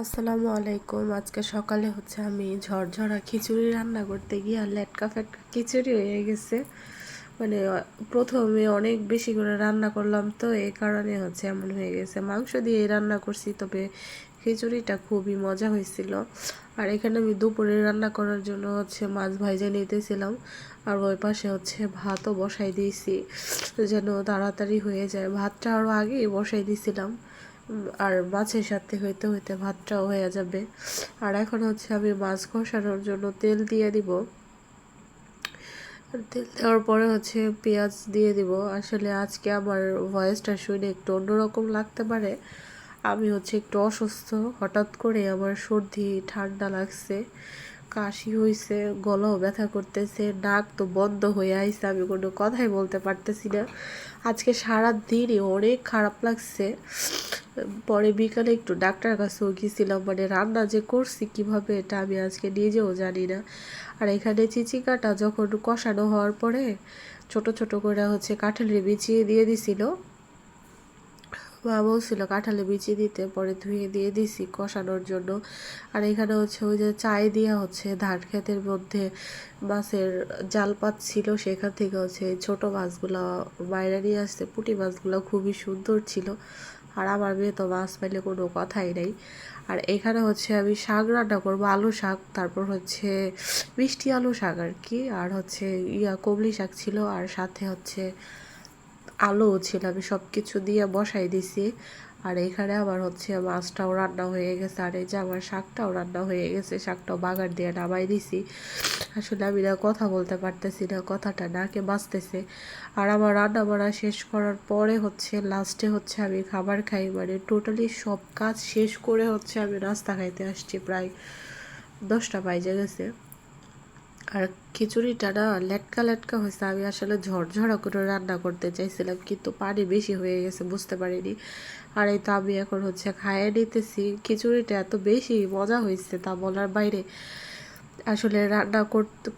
আসসালামু আলাইকুম। আজকে সকালে আমি ঝরঝরা খিচুড়ি রান্না করতে গিয়ে আর লেটকা ফেটকা খিচুড়ি হয়ে গেছে। প্রথমে অনেক বেশি করে রান্না করলাম, তো এই কারণে এমন হয়ে গেছে। মাংস দিয়ে রান্না করছি, তবে খিচুড়িটা খুবই মজা হয়েছিল। আর এখানে আমি দুপুরে রান্না করার জন্য মাছ ভাইজা নিতেছিলাম, আর ওই পাশে ভাতও বসাই দিয়েছি যেন তাড়াতাড়ি হয়ে যায়। ভাতটা আরও আগেই বসাই দিয়েছিলাম, আর মাছের সাথে হইতে হইতে ভাতটাও হয়ে যাবে। আর এখন আমি মাছ কষানোর জন্য তেল দিয়ে দিব। তেল দেওয়ার পরে পেঁয়াজ দিয়ে দিব। আসলে আজকে আমার ভয়েসটা শুনে একটু অন্যরকম লাগতে পারে। আমি একটু অসুস্থ, হঠাৎ করে আমার সর্দি ঠান্ডা লাগছে, কাশি হয়েছে, গলাও ব্যথা করতেছে, নাক তো বন্ধ হয়ে আইছে, আমি কোনো কথাই বলতে পারতেছি না। আজকে সারা দিনই অনেক খারাপ লাগছে। পরে বিকালে একটু ডাক্তার কাছেও গেছিলাম, রান্না যে করছি কিভাবে এটা আমি আজকে নিজেও জানি না। আর এখানে চিচিকাটা যখন কষানো হওয়ার পরে ছোট ছোট করে কাঁঠালের বিছিয়ে দিয়ে দিছিল। মা বলছিল কাঁঠালে বিচি দিতে, পরে ধুয়ে দিয়ে দিছি কষানোর জন্য। আর এখানে ওই যে চাই দিয়া ধান ক্ষেতের মধ্যে মাছের জাল পাচ্ছিল, সেখান থেকে ছোট মাছগুলো বাইরে নিয়ে আসছে। পুঁটি মাছগুলো খুবই সুন্দর ছিল, আর আমার মেয়ে তো মাছ পাইলে কোনো কথাই নেই। আর এখানে আমি শাক রান্না করবো, আলু শাক, তারপর মিষ্টি আলু শাক আর কি, আর কমলি শাক ছিল, আর সাথে আলুও ছিল। আমি সব কিছু দিয়ে বসাই দিছি। আর এখানে আমার মাছটাও রান্না হয়ে গেছে, আর এই যে আমার শাকটাও রান্না হয়ে গেছে। শাকটাও বাগার দিয়ে নামাই দিছি। আসলে আমি না কথা বলতে পারতেছি না, কথাটা নাকে বাজতেছে। আর আমার রান্না বান্না শেষ করার পরে লাস্টে আমি খাবার খাই, টোটালি সব কাজ শেষ করে আমি নাস্তা খাইতে আসছি। প্রায় 10টা বাজে গেছে। আর খিচুড়িটা না লেটকা লেটকা হয়েছে। আমি আসলে ঝরঝরা করে রান্না করতে চাইছিলাম, কিন্তু পানি বেশি হয়ে গেছে, বুঝতে পারিনি। আর এই তো আমি এখন খাইয়ে নিতেছি। খিচুড়িটা এত বেশি মজা হয়েছে তা বলার বাইরে। আসলে রান্না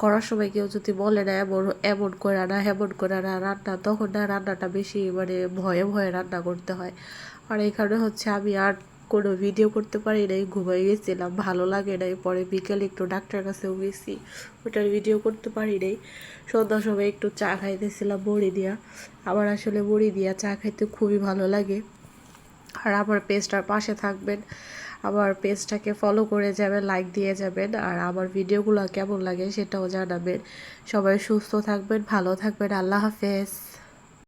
করার সময় কেউ যদি বলে না এমন এমন করে না হেমন করে না রান্না, তখন না রান্নাটা বেশি ভয়ে ভয়ে রান্না করতে হয়। আর এখানে আমি আর কোনো ভিডিও করতে পারি নাই, ঘুমাই গেছিলাম, ভালো লাগে নাই। পরে বিকেলে একটু ডাক্তার কাছেও গেছি, ওটার ভিডিও করতে পারি নাই। সন্ধ্যার সময় একটু চা খাইতেছিলাম বড়ি দিয়া। আমার আসলে বড়ি দিয়া চা খাইতে খুবই ভালো লাগে। আর আমার পেজটার পাশে থাকবেন, আমার পেজটাকে ফলো করে যাবেন, লাইক দিয়ে যাবেন, আর আমার ভিডিওগুলো কেমন লাগে সেটাও জানাবেন। সবাই সুস্থ থাকবেন, ভালো থাকবেন। আল্লাহ হাফেজ।